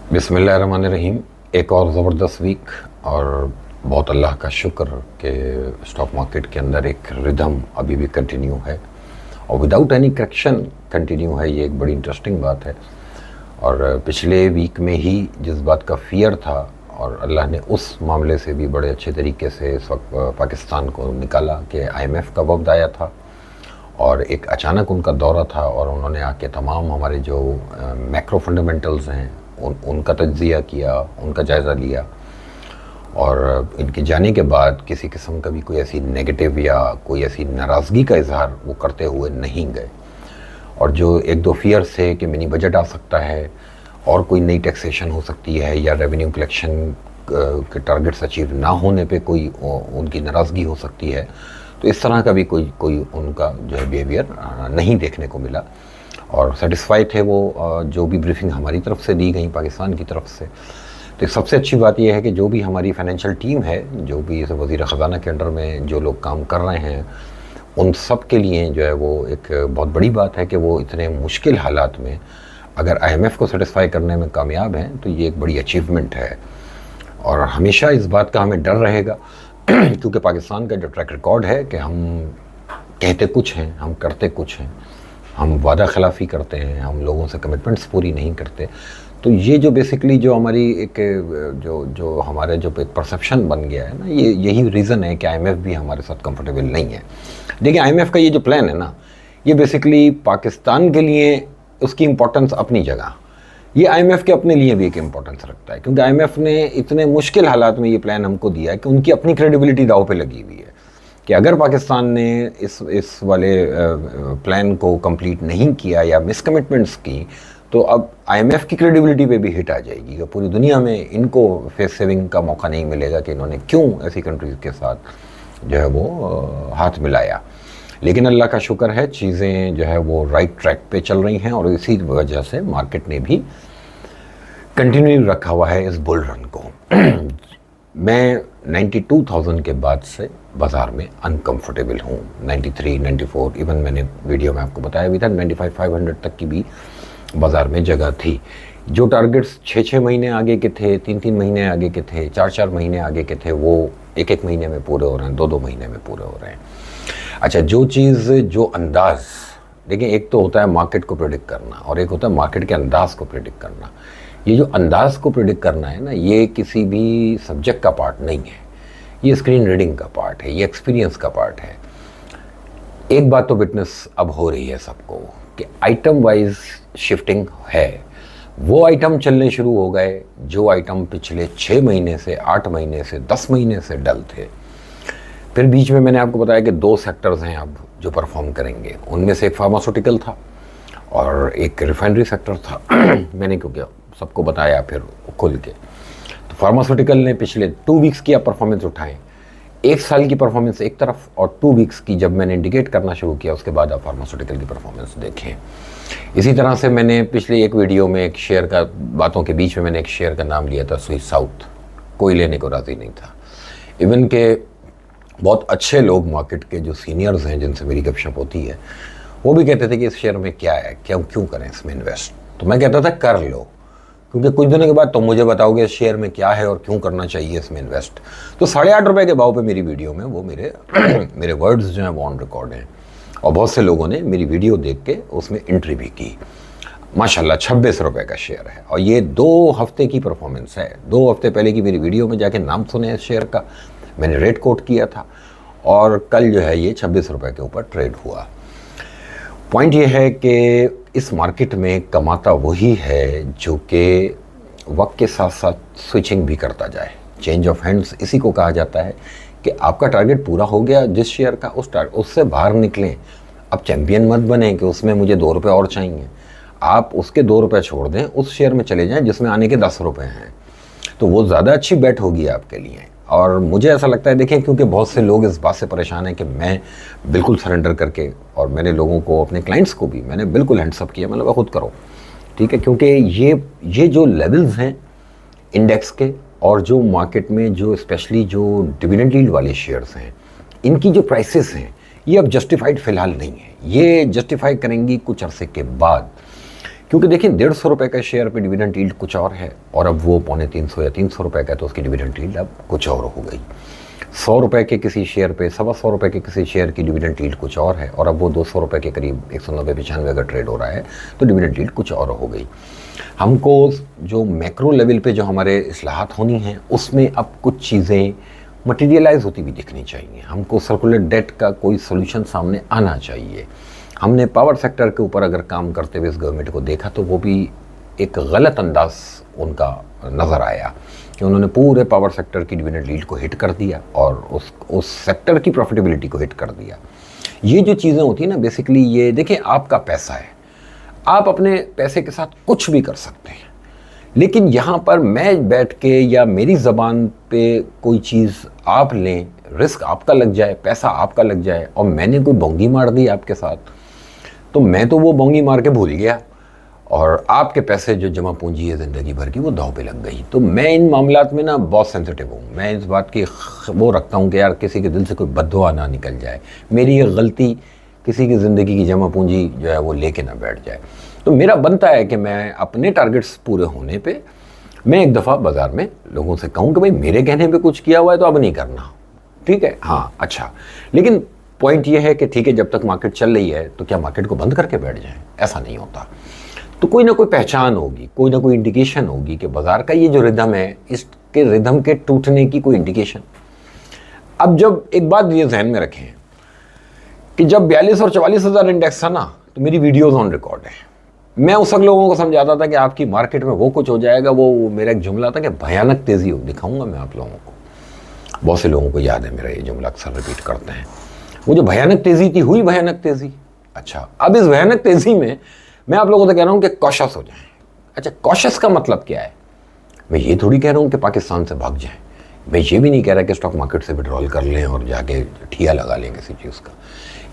बिस्मिल्लाहिर्रहमानिर्रहीम। एक और ज़बरदस्त वीक और बहुत अल्लाह का शुक्र कि स्टॉक मार्केट के अंदर एक रिदम अभी भी कंटिन्यू है और विदाउट एनी करेक्शन कंटिन्यू है। ये एक बड़ी इंटरेस्टिंग बात है। और पिछले वीक में ही जिस बात का फियर था और अल्लाह ने उस मामले से भी बड़े अच्छे तरीके से इस वक्त पाकिस्तान को निकाला कि IMF का वफ़द आया था और एक अचानक उनका दौरा था और उन्होंने आके तमाम हमारे जो मैक्रो फंडामेंटल्स हैं उनका तज्ज़िया किया, उनका जायज़ा लिया और इनके जाने के बाद किसी किस्म का भी कोई ऐसी नेगेटिव या कोई ऐसी नाराज़गी का इजहार वो करते हुए नहीं गए। और जो एक दो फियर्स थे कि मिनी बजट आ सकता है और कोई नई टैक्सेशन हो सकती है या रेवेन्यू कलेक्शन के टारगेट्स अचीव ना होने पे कोई उनकी नाराज़गी हो सकती है, तो इस तरह का भी कोई उनका जो है बिहेवियर नहीं देखने को मिला और सेटिस्फाइड थे वो जो भी ब्रीफिंग हमारी तरफ से दी गई पाकिस्तान की तरफ से। तो सबसे अच्छी बात यह है कि जो भी हमारी फाइनेंशियल टीम है, जो भी वज़ीर ख़ज़ाना के अंडर में जो लोग काम कर रहे हैं, उन सब के लिए जो है वो एक बहुत बड़ी बात है कि वो इतने मुश्किल हालात में अगर IMF को सेटिस्फाई करने में कामयाब हैं तो ये एक बड़ी अचीवमेंट है। और हमेशा इस बात का हमें डर रहेगा क्योंकि पाकिस्तान का जो ट्रैक रिकॉर्ड है कि हम कहते कुछ हैं, हम करते कुछ हैं, हम वादा खिलाफ़ी करते हैं, हम लोगों से कमिटमेंट्स पूरी नहीं करते। तो ये जो बेसिकली जो हमारी एक जो हमारे जो एक परसेप्शन बन गया है ना, ये यही रीज़न है कि IMF भी हमारे साथ कंफर्टेबल नहीं है। देखिए IMF का ये जो प्लान है ना, ये बेसिकली पाकिस्तान के लिए उसकी इम्पोर्टेंस अपनी जगह, ये IMF के अपने लिए भी एक इम्पोर्टेंस रखता है क्योंकि IMF ने इतने मुश्किल हालात में ये प्लान हमको दिया है कि उनकी अपनी क्रेडिबिलिटी दाव पे लगी हुई है कि अगर पाकिस्तान ने इस वाले प्लान को कंप्लीट नहीं किया या मिसकमिटमेंट्स की तो अब IMF की क्रेडिबिलिटी पे भी हिट आ जाएगी। पूरी दुनिया में इनको फेस सेविंग का मौका नहीं मिलेगा कि इन्होंने क्यों ऐसी कंट्रीज़ के साथ जो है वो हाथ मिलाया। लेकिन अल्लाह का शुक्र है चीज़ें जो है वो राइट ट्रैक पे चल रही हैं और इसी वजह से मार्केट ने भी कंटिन्यू रखा हुआ है इस बुल रन को। मैं 92,000 के बाद से बाज़ार में अनकंफर्टेबल हूँ। 93, 94, इवन मैंने वीडियो में आपको बताया भी था 95,500 तक की भी बाज़ार में जगह थी। जो टारगेट्स 6-6 महीने आगे के थे, 3-3 महीने आगे के थे, 4-4 महीने आगे के थे, वो 1-1 महीने में पूरे हो रहे हैं, 2-2 महीने में पूरे हो रहे हैं। अच्छा, जो चीज़ जो अंदाज़, देखिए एक तो होता है मार्केट को प्रेडिक्ट करना और एक होता है मार्केट के अंदाज़ को प्रेडिक्ट करना। ये जो अंदाज़ को प्रेडिक्ट करना है ना, ये किसी भी सब्जेक्ट का पार्ट नहीं है, ये स्क्रीन रीडिंग का पार्ट है, ये एक्सपीरियंस का पार्ट है। एक बात तो विटनेस अब हो रही है सबको कि आइटम वाइज शिफ्टिंग है। वो आइटम चलने शुरू हो गए जो आइटम पिछले 6 महीने से, 8 महीने से, 10 महीने से डल थे। फिर बीच में मैंने आपको बताया कि 2 सेक्टर्स हैं अब जो परफॉर्म करेंगे, उनमें से एक फार्मास्यूटिकल था और एक रिफाइनरी सेक्टर था। मैंने क्योंकि सबको बताया फिर खुल के, तो फार्मास्यूटिकल ने पिछले 2 वीक्स की आप परफॉर्मेंस उठाएं, 1 साल की परफॉर्मेंस एक तरफ और 2 वीक्स की जब मैंने इंडिकेट करना शुरू किया उसके बाद आप फार्मास्यूटिकल की परफॉर्मेंस देखें। इसी तरह से मैंने पिछले एक वीडियो में एक शेयर का, बातों के बीच में मैंने एक शेयर का नाम लिया था स्विस साउथ, कोई लेने को राज़ी नहीं था। इवन के बहुत अच्छे लोग मार्केट के जो सीनियर्स हैं जिनसे मेरी गपशप होती है, वो भी कहते थे कि इस शेयर में क्या है, क्यों करें इसमें इन्वेस्ट। तो मैं कहता था कर लो, क्योंकि कुछ दिनों के बाद तुम मुझे बताओगे इस शेयर में क्या है और क्यों करना चाहिए इसमें इन्वेस्ट। तो 8.5 रुपये के भाव पे मेरी वीडियो में वो मेरे वर्ड्स जो हैं वो ऑन रिकॉर्ड हैं और बहुत से लोगों ने मेरी वीडियो देख के उसमें एंट्री भी की। माशाल्लाह 26 रुपये का शेयर है और ये 2 हफ्ते की परफॉर्मेंस है। 2 हफ्ते पहले की मेरी वीडियो में जाके नाम सुने इस शेयर का, मैंने रेट कोट किया था और कल जो है ये 26 रुपये के ऊपर ट्रेड हुआ। पॉइंट ये है कि इस मार्केट में कमाता वही है जो कि वक्त के साथ साथ स्विचिंग भी करता जाए। चेंज ऑफ हैंड्स इसी को कहा जाता है कि आपका टारगेट पूरा हो गया जिस शेयर का, उससे बाहर निकलें। अब चैम्पियन मत बने कि उसमें मुझे 2 रुपये और चाहिए, आप उसके 2 रुपये छोड़ दें, उस शेयर में चले जाएं जिसमें आने के 10 रुपये हैं, तो वो ज़्यादा अच्छी बैट होगी आपके लिए। और मुझे ऐसा लगता है, देखें, क्योंकि बहुत से लोग इस बात से परेशान हैं कि मैं बिल्कुल सरेंडर करके, और मैंने लोगों को, अपने क्लाइंट्स को भी मैंने बिल्कुल हैंड्सअप किया, मतलब खुद करो, ठीक है, क्योंकि ये जो लेवल्स हैं इंडेक्स के और जो मार्केट में जो स्पेशली जो डिविडेंड यील्ड वाले शेयर्स हैं, इनकी जो प्राइसेस हैं ये अब जस्टिफाइड फ़िलहाल नहीं है। ये जस्टिफाई करेंगी कुछ अरसे के बाद, क्योंकि देखिए 150 रुपये का शेयर पे डिविडेंड यील्ड कुछ और है, और अब वो 250 या 300 रुपये का है, तो उसकी डिविडेंड यील्ड अब कुछ और हो गई। 100 रुपये के किसी शेयर पे 125 रुपये के किसी शेयर की डिविडेंड यील्ड कुछ और है, और अब वो 200 रुपये के करीब 190-95 अगर ट्रेड हो रहा है तो डिविडेंड यील्ड कुछ और हो गई। हमको जो मैक्रो लेवल पे जो हमारे इस्लाहात होनी हैं उसमें अब कुछ चीज़ें मटेरियलाइज होती भी दिखनी चाहिए। हमको सर्कुलर डेट का कोई सोल्यूशन सामने आना चाहिए। हमने पावर सेक्टर के ऊपर अगर काम करते हुए इस गवर्नमेंट को देखा तो वो भी एक गलत अंदाज उनका नज़र आया कि उन्होंने पूरे पावर सेक्टर की डिविडेंड यील्ड को हिट कर दिया और उस सेक्टर की प्रॉफिटेबिलिटी को हिट कर दिया। ये जो चीज़ें होती हैं ना, बेसिकली ये देखिए, आपका पैसा है, आप अपने पैसे के साथ कुछ भी कर सकते हैं, लेकिन यहाँ पर मैं बैठ के या मेरी ज़बान पे कोई चीज़ आप लें, रिस्क आपका लग जाए, पैसा आपका लग जाए, और मैंने कोई बोंगी मार दी आपके साथ, तो मैं तो वो बोंगी मार के भूल गया और आपके पैसे जो जमा पूंजी है ज़िंदगी भर की वो दांव पे लग गई। तो मैं इन मामलात में ना बहुत सेंसिटिव हूँ। मैं इस बात की वो रखता हूँ कि यार किसी के दिल से कोई बद्दुआ ना निकल जाए, मेरी ये गलती किसी की ज़िंदगी की जमा पूंजी जो है वो लेके ना बैठ जाए। तो मेरा बनता है कि मैं अपने टारगेट्स पूरे होने पे मैं एक दफ़ा बाज़ार में लोगों से कहूँ कि भाई मेरे कहने पे कुछ किया हुआ है तो अब नहीं करना, ठीक है, हाँ अच्छा। लेकिन पॉइंट ये है कि ठीक है, जब तक मार्केट चल रही है तो क्या मार्केट को बंद करके बैठ जाएं? ऐसा नहीं होता। तो कोई ना कोई पहचान होगी, कोई ना कोई इंडिकेशन होगी कि बाज़ार का ये जो रिदम है, इसके रिदम के टूटने की कोई इंडिकेशन। अब जब एक बात ये जहन में रखें कि जब 42 और 44 हज़ार इंडेक्स था ना, तो मेरी वीडियोस ऑन रिकॉर्ड है। मैं उस वक्त लोगों को समझाता था कि आपकी मार्केट में वो कुछ हो जाएगा, वो मेरा एक जुमला था कि भयानक तेज़ी हो दिखाऊंगा मैं आप लोगों को। बहुत से लोगों को याद है मेरा ये जुमला, अक्सर रिपीट करते हैं। वो जो भयानक तेज़ी थी, हुई भयानक तेज़ी। अच्छा, अब इस भयानक तेज़ी में मैं आप लोगों से कह रहा हूँ कि कॉशस हो जाएं। अच्छा, कॉशस का मतलब क्या है? मैं ये थोड़ी कह रहा हूँ कि पाकिस्तान से भाग जाएं। मैं ये भी नहीं कह रहा कि स्टॉक मार्केट से विड्रॉल कर लें और जाके ठिया लगा लें किसी चीज़ का।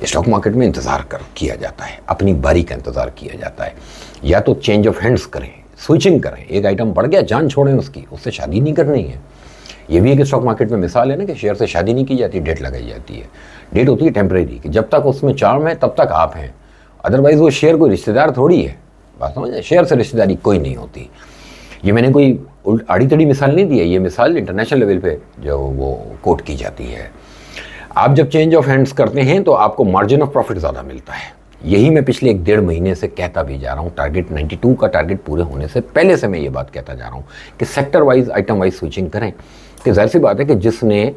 स्टॉक मार्केट में इंतज़ार किया जाता है, अपनी बारी का इंतज़ार किया जाता है। या तो चेंज ऑफ हैंड्स करें, स्विचिंग करें, एक आइटम बढ़ गया जान छोड़ें उसकी, उससे शादी नहीं करनी है। ये भी एक स्टॉक मार्केट में मिसाल है ना कि शेयर से शादी नहीं की जाती, डेट लगाई जाती है। डेट होती है टेम्परेरी कि जब तक उसमें चार्म है तब तक आप हैं, अदरवाइज़ वो शेयर कोई रिश्तेदार थोड़ी है। बात समझ, शेयर से रिश्तेदारी कोई नहीं होती। ये मैंने कोई आड़ी तड़ी मिसाल नहीं दी है, ये मिसाल इंटरनेशनल लेवल पे जो वो कोट की जाती है। आप जब चेंज ऑफ हैंड्स करते हैं तो आपको मार्जिन ऑफ प्रॉफिट ज़्यादा मिलता है। यही मैं पिछले 1-1.5 महीने से कहता भी जा रहा हूँ। टारगेट 92 का टारगेट पूरे होने से पहले से मैं ये बात कहता जा रहा हूँ कि sector wise, item wise switching करें। कि जाहिर सी बात है कि जिसने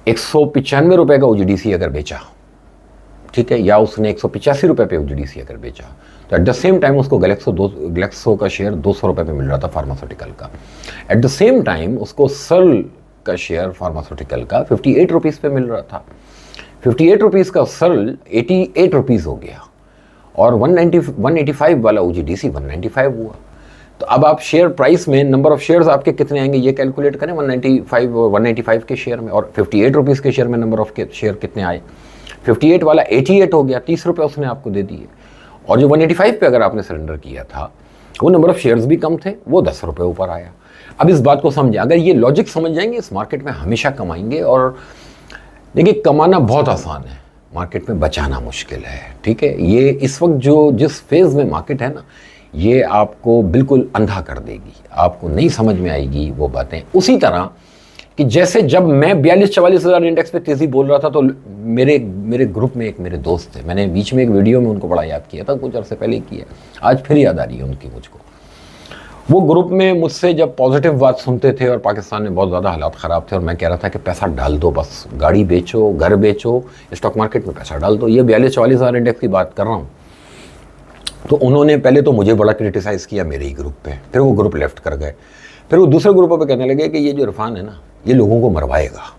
195 रुपये का OGDC अगर बेचा, ठीक है, या उसने 185 रुपये पे OGDC अगर बेचा, तो एट द सेम टाइम उसको गैलेक्सो का शेयर 200 रुपये पे मिल रहा था फार्मास्यूटिकल का। एट द सेम टाइम उसको सर्ल का शेयर फार्मास्यूटिकल का 58 रुपीज़ पे मिल रहा था। 58 रुपीज़ का सर्ल 88 रुपीज़ हो गया और 185 वाला OGDC 195 हुआ। तो अब आप शेयर प्राइस में नंबर ऑफ शेयर्स आपके कितने आएंगे ये कैलकुलेट करें। 195 और 185 के शेयर में और 58 रुपीज़ के शेयर में नंबर ऑफ शेयर कितने आए। 58 वाला 88 हो गया, 30 रुपये उसने आपको दे दिए। और जो 185 पे अगर आपने सरेंडर किया था वो नंबर ऑफ शेयर्स भी कम थे, वो 10 रुपये ऊपर आया। अब इस बात को समझें, अगर ये लॉजिक समझ जाएंगे इस मार्केट में हमेशा कमाएंगे। और देखिए, कमाना बहुत आसान है, मार्केट में बचाना मुश्किल है, ठीक है। ये इस वक्त जो जिस फेज़ में मार्केट है ना, ये आपको बिल्कुल अंधा कर देगी, आपको नहीं समझ में आएगी वो बातें। उसी तरह कि जैसे जब मैं 42-44 हज़ार इंडेक्स पे तेज़ी बोल रहा था तो मेरे ग्रुप में एक मेरे दोस्त थे, मैंने बीच में एक वीडियो में उनको बड़ा याद किया था, कुछ अर्से पहले किया, आज फिर याद आ रही है उनकी मुझको। वो ग्रुप में मुझसे जब पॉजिटिव बात सुनते थे और पाकिस्तान में बहुत ज़्यादा हालात ख़राब थे और मैं कह रहा था कि पैसा डाल दो, बस गाड़ी बेचो, घर बेचो, स्टॉक मार्केट में पैसा डाल दो, ये 42-44 हज़ार इंडेक्स की बात कर रहा हूँ। तो उन्होंने पहले तो मुझे बड़ा क्रिटिसाइज़ किया मेरे ही ग्रुप पे, फिर वो ग्रुप लेफ्ट कर गए। फिर वो दूसरे ग्रुपों पे कहने लगे कि ये जो इरफान है ना, ये लोगों को मरवाएगा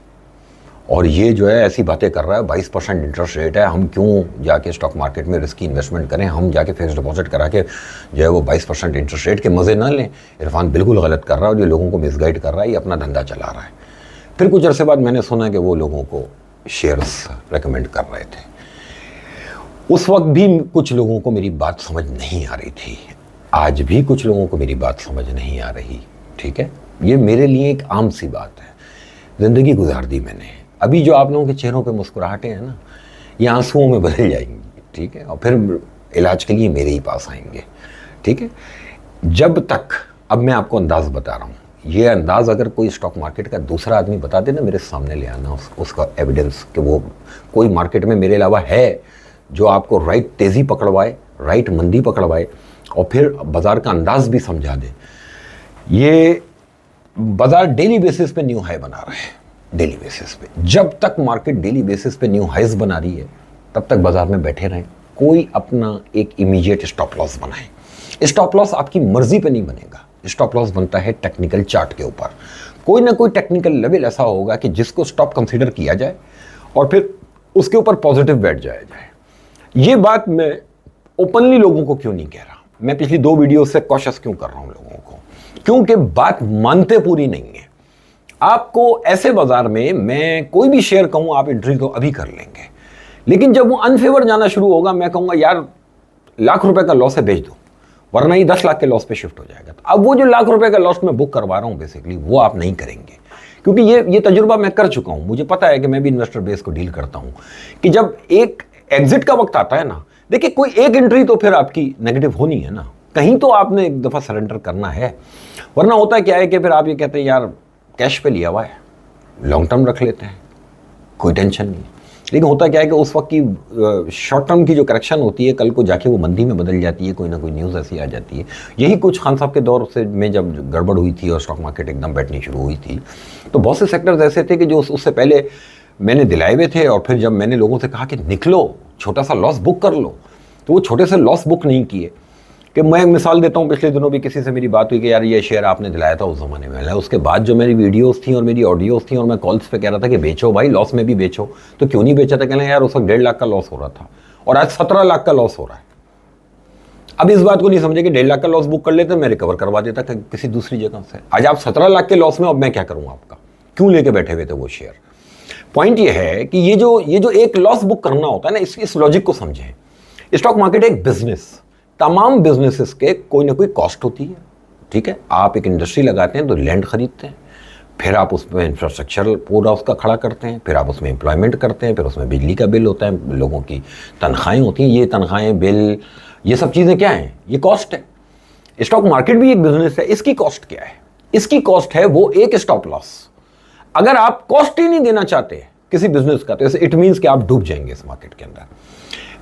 और ये जो है ऐसी बातें कर रहा है, 22% इंटरेस्ट रेट है, हम क्यों जाके स्टॉक मार्केट में रिस्की इन्वेस्टमेंट करें, हम जाके फिक्स डिपॉजिट करा के जो है वो 22% इंटरेस्ट रेट के मज़े ना लें। इरफान बिल्कुल गलत कर रहा है और ये लोगों को मिसगाइड कर रहा है, ये अपना धंधा चला रहा है। फिर कुछ अर्से बाद मैंने सुना कि वो लोगों को शेयर्स रेकमेंड कर रहे थे। उस वक्त भी कुछ लोगों को मेरी बात समझ नहीं आ रही थी, आज भी कुछ लोगों को मेरी बात समझ नहीं आ रही, ठीक है। ये मेरे लिए एक आम सी बात है, ज़िंदगी गुजार दी मैंने। अभी जो आप लोगों के चेहरों पे मुस्कुराहटें हैं ना, ये आंसुओं में बदल जाएंगी, ठीक है, और फिर इलाज के लिए मेरे ही पास आएंगे। ठीक है। जब तक, अब मैं आपको अंदाज़ बता रहा हूँ, ये अंदाज़ अगर कोई स्टॉक मार्केट का दूसरा आदमी बता दे ना, मेरे सामने ले आना उसका एविडेंस कि वो कोई मार्केट में मेरे अलावा है जो आपको राइट तेज़ी पकड़वाए, राइट मंदी पकड़वाए और फिर बाज़ार का अंदाज़ भी समझा दे। ये बाज़ार डेली बेसिस पे न्यू हाई बना रहा है, डेली बेसिस पे। जब तक मार्केट डेली बेसिस पे न्यू हाइज बना रही है तब तक बाज़ार में बैठे रहें। कोई अपना एक इमीडिएट स्टॉप लॉस बनाए। स्टॉप लॉस आपकी मर्जी पे नहीं बनेगा, स्टॉप लॉस बनता है टेक्निकल चार्ट के ऊपर। कोई ना कोई टेक्निकल लेवल ऐसा होगा कि जिसको स्टॉप कंसीडर किया जाए और फिर उसके ऊपर पॉजिटिव बैठ जाया जाए। ये बात मैं ओपनली लोगों को क्यों नहीं कह रहा, मैं पिछली 2 वीडियो से कॉशियस क्यों कर रहा हूं लोगों को, क्योंकि बात मानते पूरी नहीं है। आपको ऐसे बाजार में मैं कोई भी शेयर कहूं आप एंट्री तो अभी कर लेंगे, लेकिन जब वो अनफेवर जाना शुरू होगा मैं कहूंगा यार लाख रुपए का लॉस है बेच दो, वरना ही 10 लाख के लॉस पे शिफ्ट हो जाएगा। तो अब वो जो लाख रुपए का लॉस मैं बुक करवा रहा हूं बेसिकली वो आप नहीं करेंगे, क्योंकि ये तजुर्बा मैं कर चुका हूं। मुझे पता है कि मैं भी इन्वेस्टर बेस को डील करता हूं कि जब एक एग्जिट का वक्त आता है ना, देखिए कोई एक एंट्री तो फिर आपकी नेगेटिव होनी है ना, कहीं तो आपने एक दफ़ा सरेंडर करना है। वरना होता क्या है कि फिर आप ये कहते हैं यार कैश पे लिया हुआ है, लॉन्ग टर्म रख लेते हैं, कोई टेंशन नहीं। लेकिन होता क्या है कि उस वक्त की शॉर्ट टर्म की जो करेक्शन होती है कल को जाके वो मंदी में बदल जाती है, कोई ना कोई न्यूज़ ऐसी आ जाती है। यही कुछ खान साहब के दौर से में जब गड़बड़ हुई थी और स्टॉक मार्केट एकदम बैठनी शुरू हुई थी, तो बहुत से सेक्टर्स ऐसे थे कि जो उससे पहले मैंने दिलाए हुए थे, और फिर जब मैंने लोगों से कहा कि निकलो छोटा सा लॉस बुक कर लो, तो वो छोटे से लॉस बुक नहीं किए। कि मैं एक मिसाल देता हूँ, पिछले दिनों भी किसी से मेरी बात हुई कि यार ये शेयर आपने दिलाया था उस ज़माने में, उसके बाद जो मेरी वीडियोस थी और मेरी ऑडियोस थी और मैं कॉल्स पे कह रहा था कि बेचो भाई, लॉस में भी बेचो, तो क्यों नहीं बेचा था? कहना यार उस वक्त 1.5 लाख का लॉस हो रहा था और आज 17 लाख का लॉस हो रहा है। अब इस बात को नहीं समझे कि 1.5 लाख का लॉस बुक कर लेते, मैं रिकवर करवा देता किसी दूसरी जगह से। आज आप 17 लाख के लॉस में, अब मैं क्या करूँ आपका, क्यों लेके बैठे हुए थे वो शेयर? पॉइंट ये है कि ये जो एक लॉस बुक करना होता है ना, इस लॉजिक को समझें। स्टॉक मार्केट एक बिजनेस, तमाम बिजनेसेस के कोई ना कोई कॉस्ट होती है, ठीक है। आप एक इंडस्ट्री लगाते हैं तो लैंड खरीदते हैं, फिर आप उसमें इंफ्रास्ट्रक्चर पूरा उसका खड़ा करते हैं, फिर आप उसमें एम्प्लॉयमेंट करते हैं, फिर उसमें बिजली का बिल होता है, लोगों की तनख्वाहें होती हैं। ये तनख्वाहें, बिल, ये सब चीज़ें क्या हैं? ये कॉस्ट है। स्टॉक मार्केट भी एक बिजनेस है। इसकी कॉस्ट क्या है? इसकी कॉस्ट है वो एक स्टॉप लॉस। अगर आप कॉस्ट ही नहीं देना चाहते किसी बिजनेस का, तो इट मीन्स कि आप डूब जाएंगे इस मार्केट के अंदर।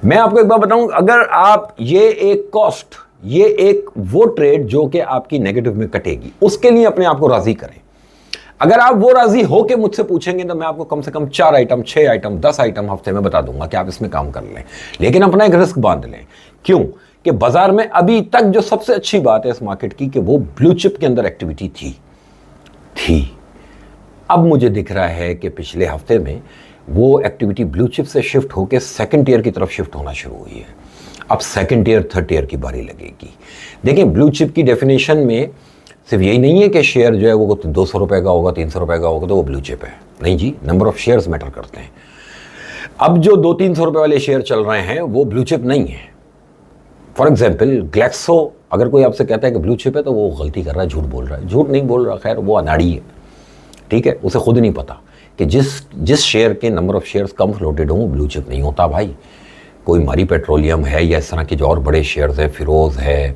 मैं आपको एक बात बताऊं, अगर आप ये एक कॉस्ट, ये एक वो ट्रेड जो कि आपकी नेगेटिव में कटेगी, उसके लिए अपने आप को राजी करें। अगर आप वो राजी हो के मुझसे पूछेंगे तो मैं आपको कम से कम 4 आइटम, 6 आइटम, 10 आइटम हफ्ते में बता दूंगा कि आप इसमें काम कर लें, लेकिन अपना एक रिस्क बांध लें। क्यों? कि बाजार में अभी तक जो सबसे अच्छी बात है इस मार्केट की कि वो ब्लू चिप के अंदर एक्टिविटी थी। अब मुझे दिख रहा है कि पिछले हफ्ते में वो एक्टिविटी ब्लू चिप से शिफ्ट होकर सेकंड टियर की तरफ शिफ्ट होना शुरू हुई है। अब सेकंड टियर, थर्ड टियर की बारी लगेगी। देखिए, ब्लू चिप की डेफिनेशन में सिर्फ यही नहीं है कि शेयर जो है वो 200 रुपए का होगा, 300 रुपए का होगा तो वो ब्लू चिप है। नहीं जी, नंबर ऑफ शेयर्स मैटर करते हैं। अब जो 200-300 रुपए वाले शेयर चल रहे हैं वो ब्लू चिप नहीं है। फॉर एग्जाम्पल ग्लैक्सो, अगर कोई आपसे कहता है कि ब्लू चिप है तो वो गलती कर रहा है, झूठ बोल रहा है। झूठ नहीं बोल रहा, खैर वो अनाड़ी है, ठीक है। उसे खुद नहीं पता कि जिस शेयर के number of shares come floated हों ब्लू चिप नहीं होता भाई। कोई मारी पेट्रोलियम है या इस तरह के जो और बड़े शेयर्स हैं, फिरोज़ है,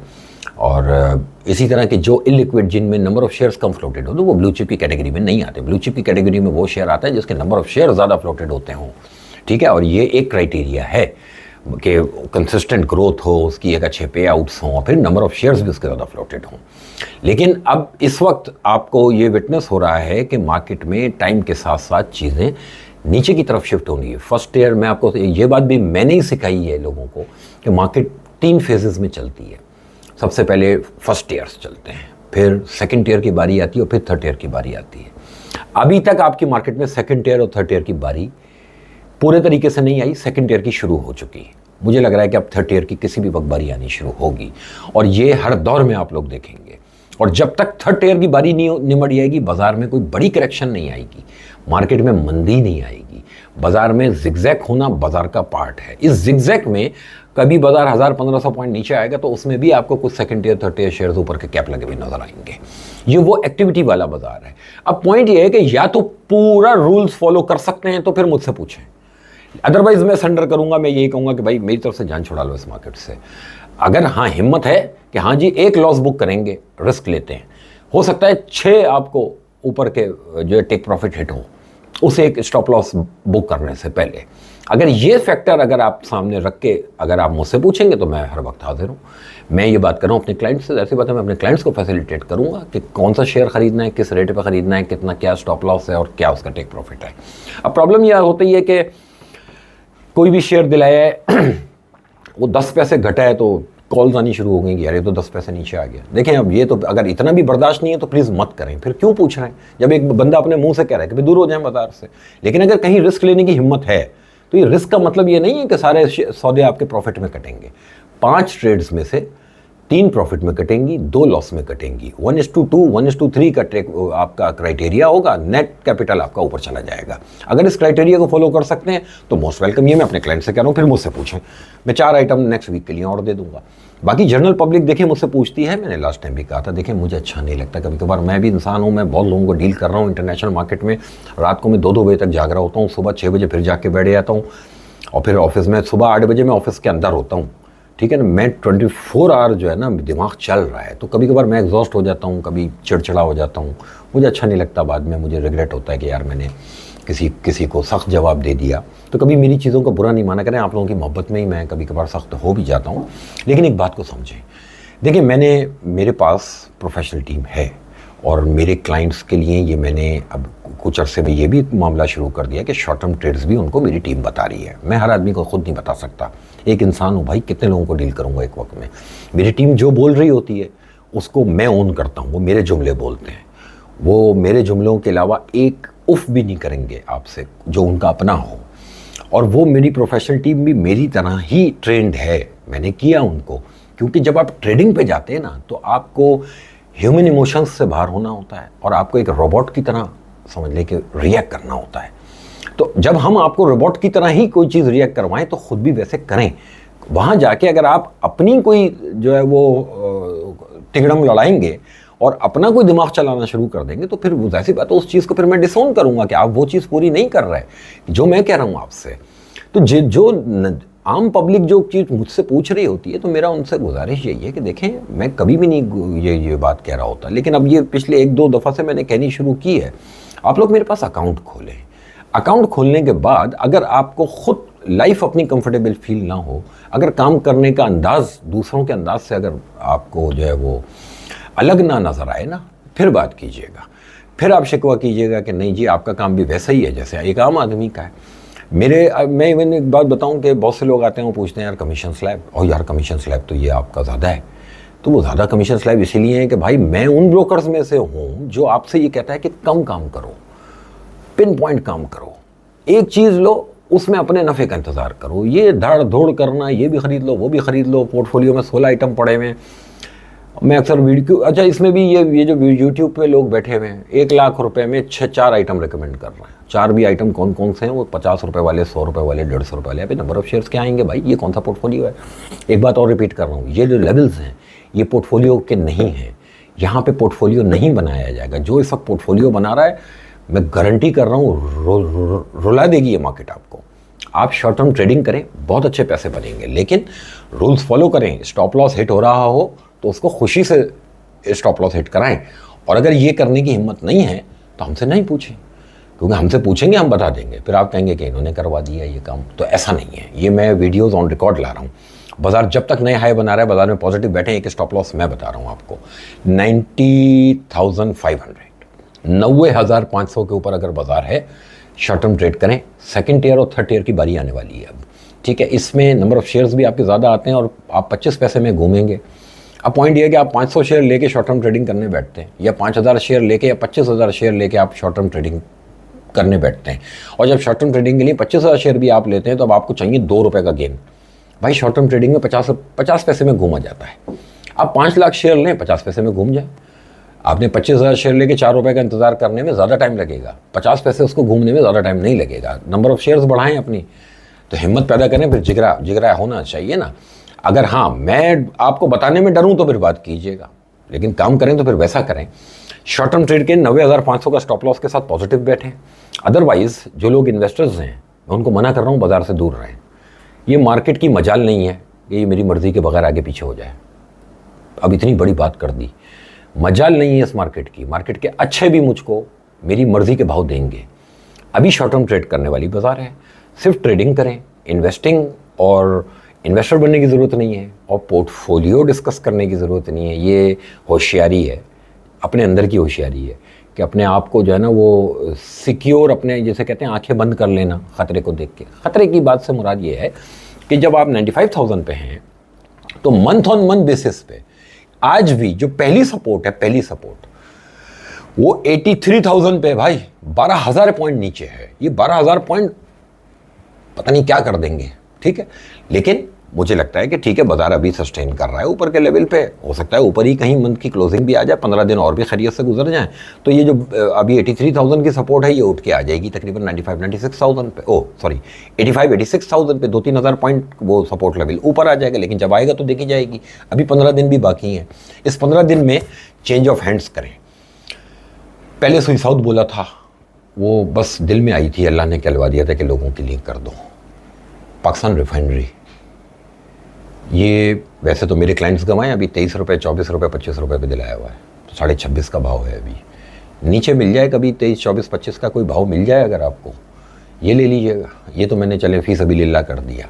और इसी तरह के जो इलिक्विड जिनमें number of shares come floated हो, तो वो ब्लू चिप की कैटेगरी में नहीं आते। ब्लू चिप की कैटेगरी में वो शेयर आता है जिसके नंबर ऑफ शेयर ज़्यादा फ्लोटेड होते हों, ठीक है। और ये एक क्राइटेरिया है कि कंसिस्टेंट ग्रोथ हो, उसकी एक अच्छे पे आउट्स हों, और फिर नंबर ऑफ शेयर्स भी उसके ज़्यादा फ्लोटेड हों। लेकिन अब इस वक्त आपको ये विटनेस हो रहा है कि मार्केट में टाइम के साथ साथ चीज़ें नीचे की तरफ शिफ्ट होनी है। फर्स्ट ईयर में आपको ये बात भी मैंने ही सिखाई है लोगों को कि मार्केट 3 फेजेस में चलती है। सबसे पहले फर्स्ट ईयर्स चलते हैं, फिर सेकंड ईयर की बारी आती है और फिर थर्ड ईयर की बारी आती है। अभी तक आपकी मार्केट में सेकंड ईयर और थर्ड ईयर की बारी पूरे तरीके से नहीं आई, सेकंड ईयर की शुरू हो चुकी है। मुझे लग रहा है कि अब थर्ड ईयर की किसी भी वक्त बारी आनी शुरू होगी, और ये हर दौर में आप लोग देखेंगे। और जब तक थर्ड ईयर की बारी नहीं निमट जाएगी, बाजार में कोई बड़ी करेक्शन नहीं आएगी, मार्केट में मंदी नहीं आएगी। बाजार में जिगजैग होना बाजार का पार्ट है। इस जिगजैग में कभी बाजार 1000-1500 पॉइंट नीचे आएगा तो उसमें भी आपको कुछ second year, third year shares ऊपर के कैप लगे हुए नजर आएंगे। ये वो एक्टिविटी वाला बाजार है। अब पॉइंट ये है कि या तो पूरा रूल्स फॉलो कर सकते हैं तो फिर मुझसे पूछें, अदरवाइज मैं सरेंडर करूंगा। मैं यही कहूंगा कि भाई मेरी तरफ से जान छुड़ा लो इस मार्केट से। अगर हाँ हिम्मत है कि हाँ जी एक लॉस बुक करेंगे, रिस्क लेते हैं, हो सकता है 6 आपको ऊपर के जो है टेक प्रॉफिट हिट हो उसे एक स्टॉप लॉस बुक करने से पहले। अगर ये फैक्टर अगर आप सामने रख के अगर आप मुझसे पूछेंगे तो मैं हर वक्त हाजिर हूँ। मैं ये बात कर रहा हूँ अपने क्लाइंट्स से, ऐसी बात है मैं अपने क्लाइंट्स को फैसिलिटेट करूँगा कि कौन सा शेयर खरीदना है, किस रेट पे खरीदना है, कितना क्या स्टॉप लॉस है और क्या उसका टेक प्रॉफिट है। अब प्रॉब्लम यह होती है कि कोई भी शेयर दिलाया है वो 10 पैसे घटा है तो कॉल्स आनी शुरू हो गई कि यार ये तो 10 पैसे नीचे आ गया। देखें अब ये तो अगर इतना भी बर्दाश्त नहीं है तो प्लीज़ मत करें, फिर क्यों पूछ रहे हैं जब एक बंदा अपने मुंह से कह रहा है कि भाई दूर हो जाएं बाजार से। लेकिन अगर कहीं रिस्क लेने की हिम्मत है तो ये रिस्क का मतलब ये नहीं है कि सारे सौदे आपके प्रॉफिट में कटेंगे। 5 ट्रेड्स में से 3 प्रॉफिट में कटेंगी, 2 लॉस में कटेंगी। 1:2 1:3 का ट्रेक आपका क्राइटेरिया होगा, नेट कैपिटल आपका ऊपर चला जाएगा। अगर इस क्राइटेरिया को फॉलो कर सकते हैं तो मोस्ट वेलकम। ये मैं अपने क्लाइंट से कह रहा हूँ, फिर मुझसे पूछें, मैं 4 आइटम नेक्स्ट वीक के लिए और दे दूंगा। बाकी जनरल पब्लिक देखिए मुझसे पूछती है, मैंने लास्ट टाइम भी कहा था, देखिए मुझे अच्छा नहीं लगता, कभी कभार मैं भी इंसान हूँ, मैं बहुत लोगों को डील कर रहा हूँ इंटरनेशनल मार्केट में। रात को मैं 2-2 बजे तक जाग रहा होता हूँ, सुबह 6 बजे फिर जाके बैठ जाता हूँ और फिर ऑफिस में सुबह 8 बजे मैं ऑफिस के अंदर होता हूँ। ठीक है ना, मैं 24 आवर जो है ना दिमाग चल रहा है, तो कभी कभार मैं एग्जॉस्ट हो जाता हूँ, कभी चिड़चिड़ा हो जाता हूँ, मुझे अच्छा नहीं लगता। बाद में मुझे रिग्रेट होता है कि यार मैंने किसी को सख्त जवाब दे दिया। तो कभी मेरी चीज़ों को बुरा नहीं माना करें, आप लोगों की मोहब्बत में ही मैं कभी कभार सख्त हो भी जाता हूँ। लेकिन एक बात को समझें, देखिए मेरे पास प्रोफेशनल टीम है और मेरे क्लाइंट्स के लिए ये मैंने अब कुछ अरसे में ये भी मामला शुरू कर दिया कि शॉर्ट टर्म ट्रेड्स भी उनको मेरी टीम बता रही है। मैं हर आदमी को खुद नहीं बता सकता, एक इंसान हूँ भाई, कितने लोगों को डील करूँगा एक वक्त में। मेरी टीम जो बोल रही होती है उसको मैं ओन करता हूँ, वो मेरे जुमले बोलते हैं, वो मेरे जुमलों के अलावा एक उफ भी नहीं करेंगे आपसे जो उनका अपना हो। और वो मेरी प्रोफेशनल टीम भी मेरी तरह ही ट्रेंड है, मैंने किया उनको। क्योंकि जब आप ट्रेडिंग पे जाते हैं ना तो आपको ह्यूमन इमोशंस से बाहर होना होता है और आपको एक रोबोट की तरह समझ ले कि रिएक्ट करना होता है। तो जब हम आपको रोबोट की तरह ही कोई चीज़ रिएक्ट करवाएं तो खुद भी वैसे करें। वहाँ जाके अगर आप अपनी कोई जो है वो तिगड़म लड़ाएंगे और अपना कोई दिमाग चलाना शुरू कर देंगे तो फिर वो ऐसी बात है, उस चीज़ को फिर मैं डिसोन करूँगा कि आप वो चीज़ पूरी नहीं कर रहे जो मैं कह रहा हूँ आपसे। तो जो आम पब्लिक जो चीज़ मुझसे पूछ रही होती है तो मेरा उनसे गुजारिश यही है कि देखें मैं कभी भी नहीं ये बात कह रहा होता, लेकिन अब ये पिछले 1-2 दफ़ा से मैंने कहनी शुरू की है। आप लोग मेरे पास अकाउंट खोलें। अकाउंट खोलने के बाद अगर आपको खुद लाइफ अपनी कंफर्टेबल फील ना हो, अगर काम करने का अंदाज़ दूसरों के अंदाज से अगर आपको जो है वो अलग ना नज़र आए ना, फिर बात कीजिएगा। फिर आप शिकवा कीजिएगा कि नहीं जी आपका काम भी वैसा ही है जैसे एक आम आदमी का है। मैं इवन एक बात बताऊं कि बहुत से लोग आते हैं वो पूछते हैं यार कमीशन स्लैब, और यार कमीशन स्लैब तो ये आपका ज़्यादा है। तो वो ज़्यादा कमीशन स्लैब इसीलिए है कि भाई मैं उन ब्रोकर्स में से हूँ जो आपसे ये कहता है कि कम काम करो, पिन पॉइंट काम करो, एक चीज़ लो उसमें अपने नफ़े का इंतज़ार करो। ये धाड़ धोड़ करना, ये भी ख़रीद लो वो भी ख़रीद लो, पोर्टफोलियो में 16 आइटम पड़े हुए हैं। मैं अक्सर वीडियो, अच्छा इसमें भी ये जो यूट्यूब पे लोग बैठे हुए हैं 1 लाख रुपए में 6-4 आइटम रिकमेंड कर रहे हैं। 4 भी आइटम कौन कौन से हैं वो 50 रुपये वाले, 100 रुपये वाले, 150 रुपये वाले। अभी नंबर ऑफ शेयर्स क्या आएंगे भाई, ये कौन सा पोर्टफोलियो है। एक बात और रिपीट कर रहा हूँ, ये जो लेवल्स हैं ये पोर्टफोलियो के नहीं हैं, यहाँ पे पोर्टफोलियो नहीं बनाया जाएगा। जो इस वक्त पोर्टफोलियो बना रहा है मैं गारंटी कर रहा हूँ रुला देगी ये मार्केट आपको। आप शॉर्ट टर्म ट्रेडिंग करें, बहुत अच्छे पैसे बनेंगे, लेकिन रूल्स फॉलो करें। स्टॉप लॉस हिट हो रहा हो तो उसको खुशी से स्टॉप लॉस हिट कराएं। और अगर ये करने की हिम्मत नहीं है तो हमसे नहीं पूछें, क्योंकि हमसे पूछेंगे हम बता देंगे, फिर आप कहेंगे कि इन्होंने करवा दिया ये काम। तो ऐसा नहीं है, ये मैं वीडियोस ऑन रिकॉर्ड ला रहा हूँ। बाजार जब तक नए हाई बना रहा है, बाजार में पॉजिटिव बैठे, एक स्टॉप लॉस मैं बता रहा हूँ आपको 90,500, 90,500 के ऊपर अगर बाजार है शॉर्ट टर्म ट्रेड करें। सेकंड ईयर और थर्ड ईयर की बारी आने वाली है अब, ठीक है। इसमें नंबर ऑफ शेयर्स भी आपके ज़्यादा आते हैं और आप 25 पैसे में घूमेंगे। अब पॉइंट ये है कि आप 500 शेयर लेके शॉर्ट टर्म ट्रेडिंग करने बैठते हैं, या 5,000 शेयर लेके या 25,000 शेयर लेके आप शॉर्ट टर्म ट्रेडिंग करने बैठते हैं। और जब शॉर्ट टर्म ट्रेडिंग के लिए 25,000 शेयर भी आप लेते हैं तो अब आपको चाहिए 2 रुपये का गेन। भाई शॉर्ट टर्म ट्रेडिंग में 50 पैसे में घूमा जाता है। आप 5 लाख शेयर लें, 50 पैसे में घूम जाए। आपने 25,000 शेयर लेके 4 रुपये का इंतजार करने में ज़्यादा टाइम लगेगा, 50 पैसे उसको घूमने में ज़्यादा टाइम नहीं लगेगा। नंबर ऑफ शेयर्स बढ़ाएं अपनी, तो हिम्मत पैदा करें, फिर जिगरा होना चाहिए ना। अगर हाँ मैं आपको बताने में डरूं तो फिर बात कीजिएगा, लेकिन काम करें तो फिर वैसा करें। शॉर्ट टर्म ट्रेड के 90,500 का स्टॉप लॉस के साथ पॉजिटिव बैठें। अदरवाइज जो लोग इन्वेस्टर्स हैं मैं उनको मना कर रहा हूँ बाजार से दूर रहें। ये मार्केट की मजाल नहीं है, कि ये मेरी मर्ज़ी के बगैर आगे पीछे हो जाए। अब इतनी बड़ी बात कर दी, मजाल नहीं है इस मार्केट की। मार्केट के अच्छे भी मुझको मेरी मर्ज़ी के भाव देंगे। अभी शॉर्ट टर्म ट्रेड करने वाली बाज़ार है, सिर्फ ट्रेडिंग करें, इन्वेस्टिंग और इन्वेस्टर बनने की ज़रूरत नहीं है, और पोर्टफोलियो डिस्कस करने की ज़रूरत नहीं है। ये होशियारी है, अपने अंदर की होशियारी है कि अपने आप को जो है ना वो सिक्योर, अपने जैसे कहते हैं आंखें बंद कर लेना ख़तरे को देख के। ख़तरे की बात से मुराद ये है कि जब आप 95,000 पे हैं तो मंथ ऑन मंथ बेसिस पे आज भी जो पहली सपोर्ट है, पहली सपोर्ट वो 83,000 पे भाई 12,000 पॉइंट नीचे है। ये 12,000 पॉइंट पता नहीं क्या कर देंगे, ठीक है। लेकिन मुझे लगता है कि ठीक है, बाजार अभी सस्टेन कर रहा है ऊपर के लेवल पे। हो सकता है ऊपर ही कहीं मंथ की क्लोजिंग भी आ जाए, 15 दिन और भी खैरियत से गुजर जाएं, तो ये जो अभी 83,000 की सपोर्ट है ये उठ के आ जाएगी तकरीबन 96,000 पे, 86,000 पे 2-3 हज़ार पॉइंट वो सपोर्ट लेवल ऊपर आ जाएगा। लेकिन जब आएगा तो देखी जाएगी। अभी 15 दिन भी बाकी हैं। इस 15 दिन में चेंज ऑफ हैंड्स करें। पहले सुई साउथ बोला था, वो बस दिल में आई थी, अल्लाह ने कहलवा दिया था कि लोगों के लिए कर दो। पाकिस्तान रिफाइनरी, ये वैसे तो मेरे क्लाइंट्स गंवाए, अभी 23 रुपये, 24 रुपये, 25 रुपये पे दिलाया हुआ है, तो 26.5 का भाव है। अभी नीचे मिल जाए कभी 23, 24, 25 का कोई भाव मिल जाए अगर आपको, ये ले लीजिएगा। ये तो मैंने चले फी सबिलिल्लाह कर दिया।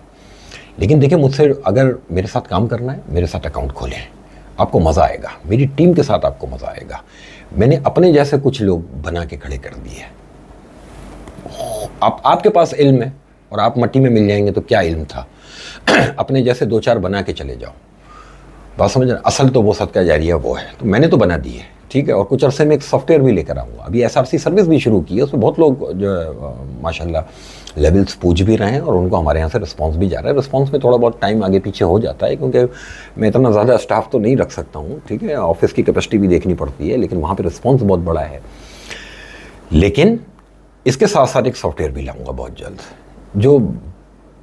लेकिन देखिए, मुझसे अगर मेरे साथ काम करना है, मेरे साथ अकाउंट खोलें, आपको मज़ा आएगा। मेरी टीम के साथ आपको मज़ा आएगा। मैंने अपने जैसे कुछ लोग बना के खड़े कर दिए। आपके पास इल्म है और आप मट्टी में मिल जाएंगे तो क्या इल्म था। अपने जैसे 2-4 बना के चले जाओ, बात समझ रहे। असल तो वो सदका जारिया वो है, तो मैंने तो बना दी है, ठीक है। और कुछ अरसे में एक सॉफ्टवेयर भी लेकर आऊँगा। अभी SRC सर्विस भी शुरू की है, उसमें बहुत लोग जो माशाल्लाह लेवल्स पूछ भी रहे हैं और उनको हमारे यहाँ से रिस्पांस भी जा रहा है। रिस्पांस में थोड़ा बहुत टाइम आगे पीछे हो जाता है, क्योंकि मैं इतना ज़्यादा स्टाफ तो नहीं रख सकता हूँ, ठीक है। ऑफिस की कैपेसिटी भी देखनी पड़ती है, लेकिन वहाँ पर रिस्पॉन्स बहुत बड़ा है। लेकिन इसके साथ साथ एक सॉफ्टवेयर भी लाऊँगा बहुत जल्द, जो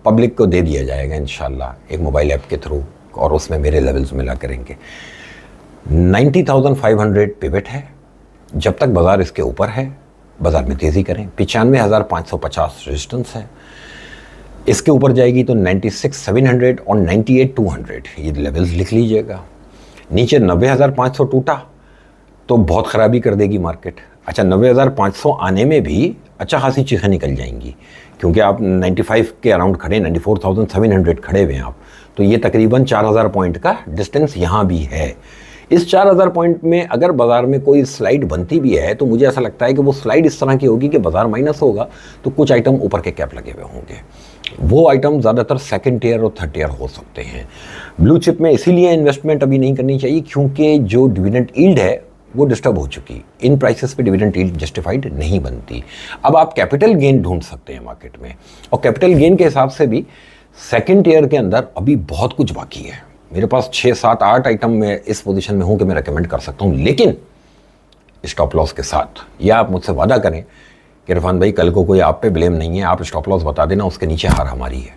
पब्लिक को दे दिया जाएगा इंशाल्लाह एक मोबाइल ऐप के थ्रू, और उसमें मेरे लेवल्स मिला करेंगे। 90,500 पिवट है। जब तक बाज़ार इसके ऊपर है, बाज़ार में तेज़ी करें। 95,550 रेजिस्टेंस है। इसके ऊपर जाएगी तो 96,700 और 98,200 ये लेवल्स लिख लीजिएगा। नीचे 90,500 टूटा तो बहुत ख़राबी कर देगी मार्केट। अच्छा, 90,500 आने में भी अच्छा खासी चीज़ें निकल जाएंगी, क्योंकि आप 95 के अराउंड खड़े, 94,700 खड़े हुए हैं आप, तो ये तकरीबन 4,000 पॉइंट का डिस्टेंस यहाँ भी है। इस 4,000 पॉइंट में अगर बाज़ार में कोई स्लाइड बनती भी है तो मुझे ऐसा लगता है कि वो स्लाइड इस तरह की होगी कि बाज़ार माइनस होगा तो कुछ आइटम ऊपर के कैप लगे हुए होंगे। वो आइटम ज़्यादातर सेकंड टियर और थर्ड टियर हो सकते हैं। ब्लू चिप में इसीलिए इन्वेस्टमेंट अभी नहीं करनी चाहिए क्योंकि जो डिविडेंड यील्ड है वो डिस्टर्ब हो चुकी। इन प्राइसेस पे डिविडेंड यील्ड जस्टिफाइड नहीं बनती। अब आप कैपिटल गेन ढूंढ सकते हैं मार्केट में, और कैपिटल गेन के हिसाब से भी सेकंड टियर के अंदर अभी बहुत कुछ बाकी है। मेरे पास 6, 7, 8 आइटम में इस पोजीशन में हूं कि मैं रेकमेंड कर सकता हूं, लेकिन स्टॉप लॉस के साथ। या आप मुझसे वादा करें कि इरफान भाई कल को कोई आप पे ब्लेम नहीं है, आप स्टॉप लॉस बता देना, उसके नीचे हार हमारी है,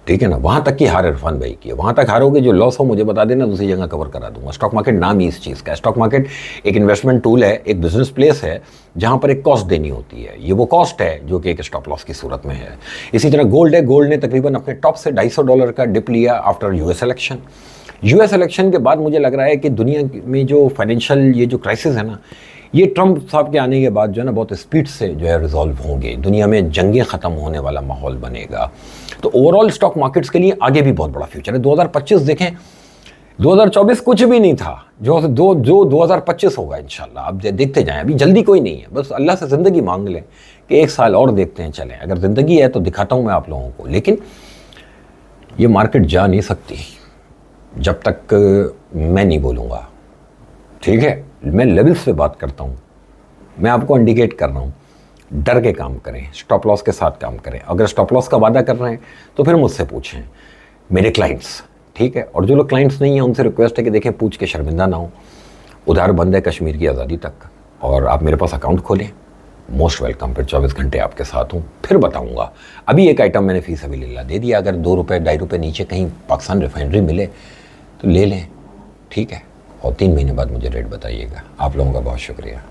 ठीक है ना। वहाँ तक की हार इरफान भाई की है, वहाँ तक हारोगे, जो लॉस हो मुझे बता देना, दूसरी जगह कवर करा दूंगा। स्टॉक मार्केट नाम ही इस चीज़ का है। स्टॉक मार्केट एक इन्वेस्टमेंट टूल है, एक बिजनेस प्लेस है जहाँ पर एक कॉस्ट देनी होती है। ये वो कॉस्ट है जो कि एक स्टॉप लॉस की सूरत में है। इसी तरह गोल्ड है। गोल्ड ने तकरीबन अपने टॉप से $250 का डिप लिया after US election. US election के बाद मुझे लग रहा है कि दुनिया में जो फाइनेंशियल ये जो क्राइसिस है ना, ये ट्रम्प साहब के आने के बाद जो है ना बहुत स्पीड से जो है रिजॉल्व होंगे। दुनिया में जंगें ख़त्म होने वाला माहौल बनेगा। तो ओवरऑल स्टॉक मार्केट्स के लिए आगे भी बहुत बड़ा फ्यूचर है। 2025 देखें, 2024 कुछ भी नहीं था, जो 2025 होगा इंशाल्लाह। अब देखते जाएं, अभी जल्दी कोई नहीं है, बस अल्लाह से ज़िंदगी मांग लें कि 1 साल और देखते हैं चलें। अगर ज़िंदगी है तो दिखाता हूँ मैं आप लोगों को, लेकिन ये मार्केट जा नहीं सकती जब तक मैं नहीं बोलूँगा, ठीक है। मैं लेवल्स पे बात करता हूँ, मैं आपको इंडिकेट कर रहा हूँ। डर के काम करें, स्टॉप लॉस के साथ काम करें। अगर स्टॉप लॉस का वादा कर रहे हैं तो फिर मुझसे पूछें, मेरे क्लाइंट्स, ठीक है। और जो लोग क्लाइंट्स नहीं हैं उनसे रिक्वेस्ट है कि देखें, पूछ के शर्मिंदा ना हो। उधार बंद है कश्मीर की आज़ादी तक, और आप मेरे पास अकाउंट खोलें, मोस्ट वेलकम। फिर 24 घंटे आपके साथ हूँ, फिर बताऊँगा। अभी एक आइटम मैंने फी सबिलिल्लाह दे दिया, अगर 2 रुपये 2.5 रुपये नीचे कहीं पाकिस्तान रिफाइनरी मिले तो ले लें, ठीक है। और 3 महीने बाद मुझे रेट बताइएगा। आप लोगों का बहुत शुक्रिया।